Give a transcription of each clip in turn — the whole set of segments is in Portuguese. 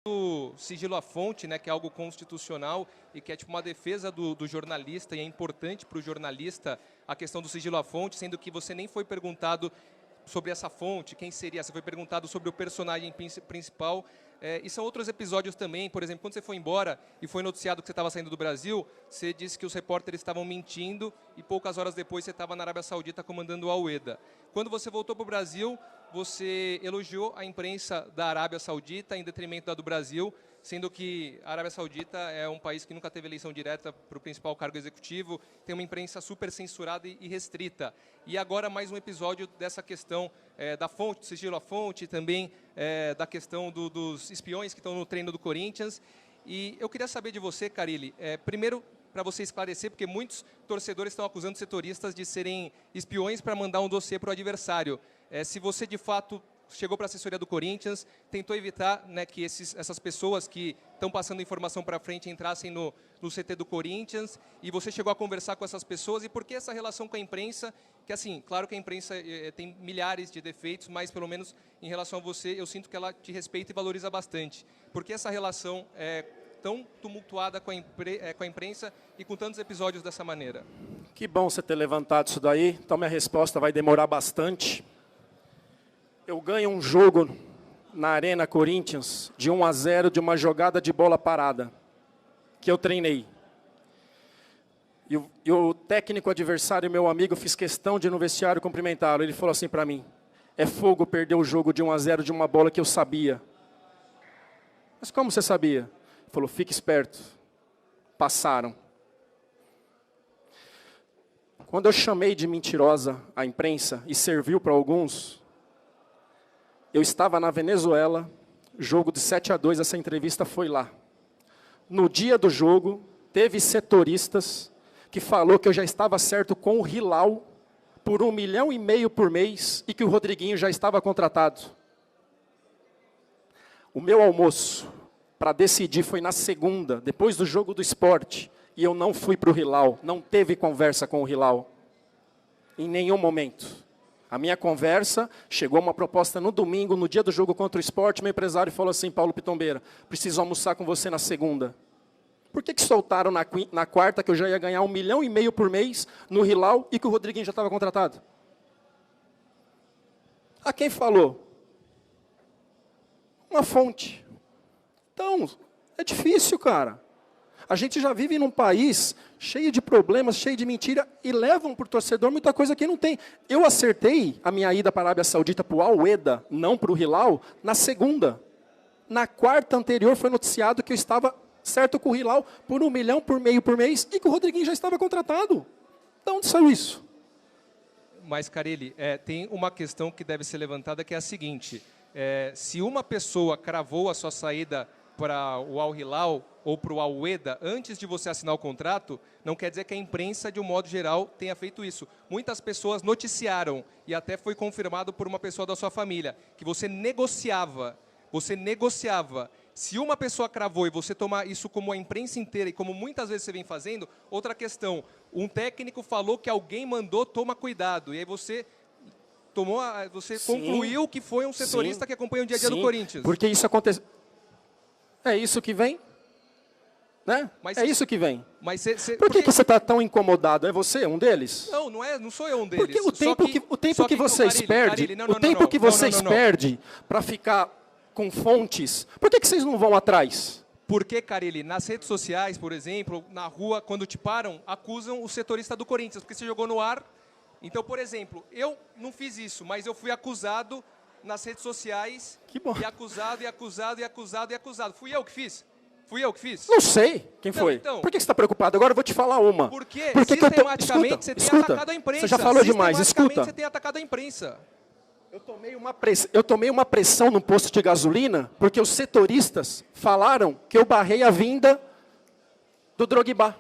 do sigilo à fonte, né, que é algo constitucional e que é tipo uma defesa do jornalista, e é importante para o jornalista a questão do sigilo à fonte, sendo que você nem foi perguntado sobre essa fonte, quem seria, você foi perguntado sobre o personagem principal. E são outros episódios também, por exemplo, quando você foi embora e foi noticiado que você estava saindo do Brasil, você disse que os repórteres estavam mentindo e poucas horas depois você estava na Arábia Saudita comandando o Al-Ueda. Quando você voltou para o Brasil, você elogiou a imprensa da Arábia Saudita em detrimento da do Brasil, sendo que a Arábia Saudita é um país que nunca teve eleição direta para o principal cargo executivo, tem uma imprensa super censurada e restrita. E agora mais um episódio dessa questão da fonte, do sigilo à fonte, e também da questão dos espiões que estão no treino do Corinthians. E eu queria saber de você, Carilli, primeiro, para você esclarecer, porque muitos torcedores estão acusando setoristas de serem espiões para mandar um dossiê para o adversário. Se você, de fato, chegou para a assessoria do Corinthians, tentou evitar, né, que essas pessoas que estão passando informação para frente entrassem no CT do Corinthians, e você chegou a conversar com essas pessoas, e por que essa relação com a imprensa, que assim, claro que a imprensa tem milhares de defeitos, mas pelo menos em relação a você, eu sinto que ela te respeita e valoriza bastante. Por que essa relação tão tumultuada com a imprensa e com tantos episódios dessa maneira? Que bom você ter levantado isso daí, então minha resposta vai demorar bastante. Eu ganho um jogo na Arena Corinthians de 1-0 de uma jogada de bola parada, que eu treinei. E o técnico adversário, meu amigo, fiz questão de ir no vestiário cumprimentá-lo. Ele falou assim para mim: é fogo perder o jogo de 1-0 de uma bola que eu sabia. Mas como você sabia? Ele falou: fique esperto. Passaram. Quando eu chamei de mentirosa a imprensa, e serviu para alguns, eu estava na Venezuela, jogo de 7-2, essa entrevista foi lá. No dia do jogo, teve setoristas que falou que eu já estava certo com o Hilal por 1,5 milhão por mês e que o Rodriguinho já estava contratado. O meu almoço para decidir foi na segunda, depois do jogo do Sport, e eu não fui para o Hilal, não teve conversa com o Hilal, em nenhum momento. A minha conversa, chegou uma proposta no domingo, no dia do jogo contra o Sport, meu empresário falou assim: Paulo Pitombeira, preciso almoçar com você na segunda. Por que soltaram na quarta que eu já ia ganhar 1,5 milhão por mês no Hilal e que o Rodriguinho já estava contratado? A quem falou? Uma fonte. Então, é difícil, cara. A gente já vive num país cheio de problemas, cheio de mentira, e levam para o torcedor muita coisa que não tem. Eu acertei a minha ida para a Arábia Saudita para o Al-Ueda, não para o Hilal, na segunda. Na quarta anterior foi noticiado que eu estava certo com o Hilal por 1,5 milhão por mês e que o Rodriguinho já estava contratado. De onde saiu isso? Mas, Carilli, tem uma questão que deve ser levantada, que é a seguinte: se uma pessoa cravou a sua saída para o Al-Hilal ou para o Al-Ueda antes de você assinar o contrato, não quer dizer que a imprensa, de um modo geral, tenha feito isso. Muitas pessoas noticiaram, e até foi confirmado por uma pessoa da sua família, que você negociava. Você negociava. Se uma pessoa cravou e você tomar isso como a imprensa inteira, e como muitas vezes você vem fazendo, outra questão: um técnico falou que alguém mandou, toma cuidado, e aí você concluiu que foi um setorista que acompanha o dia a dia do Corinthians. Porque isso acontece. É isso que vem? Né? É isso que vem. Mas Por que você está tão incomodado? É você um deles? Não, não sou eu um deles. Porque o tempo que vocês perdem para ficar com fontes, por que vocês não vão atrás? Porque, Carilli, nas redes sociais, por exemplo, na rua, quando te param, acusam o setorista do Corinthians, porque você jogou no ar. Então, por exemplo, eu não fiz isso, mas eu fui acusado nas redes sociais. Que bom. E acusado, e acusado, e acusado, e acusado. Fui eu que fiz? Fui eu que fiz? Não sei quem foi. Então, por que você está preocupado? Agora eu vou te falar uma. Porque sistematicamente você tem atacado a imprensa. Você já falou demais, escuta. Você tem atacado a imprensa. Eu tomei uma pressão no posto de gasolina porque os setoristas falaram que eu barrei a vinda do Drogba.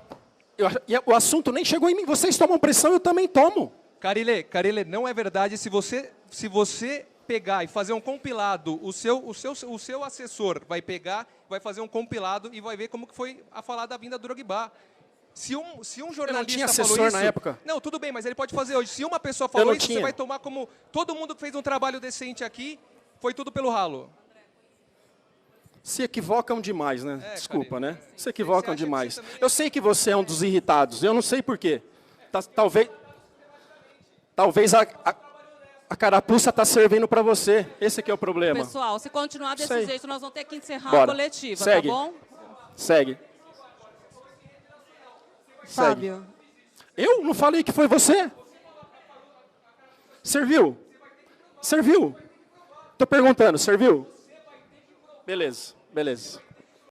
E o assunto nem chegou em mim. Vocês tomam pressão, eu também tomo. Carilli, não é verdade. Se você pegar e fazer um compilado, o seu assessor vai pegar, vai fazer um compilado e vai ver como que foi a falar da vinda do Drogba. Se um jornalista não tinha falou assessor isso, na época. Não, tudo bem, mas ele pode fazer hoje. Se uma pessoa falou isso, você vai tomar como todo mundo que fez um trabalho decente aqui, foi tudo pelo ralo. Se equivocam demais, né? Desculpa, Karine. né? Se equivocam Você acha que demais. você também- Eu sei que você é um dos irritados. Eu não sei por quê. Talvez a carapuça está servindo para você. Esse que é o problema. Pessoal, se continuar desse Sei. jeito, nós vamos ter que encerrar Bora. a coletiva, Segue. tá bom? Segue. Fábio. Eu não falei que foi você? Serviu? Serviu? Estou perguntando, serviu? Beleza, beleza.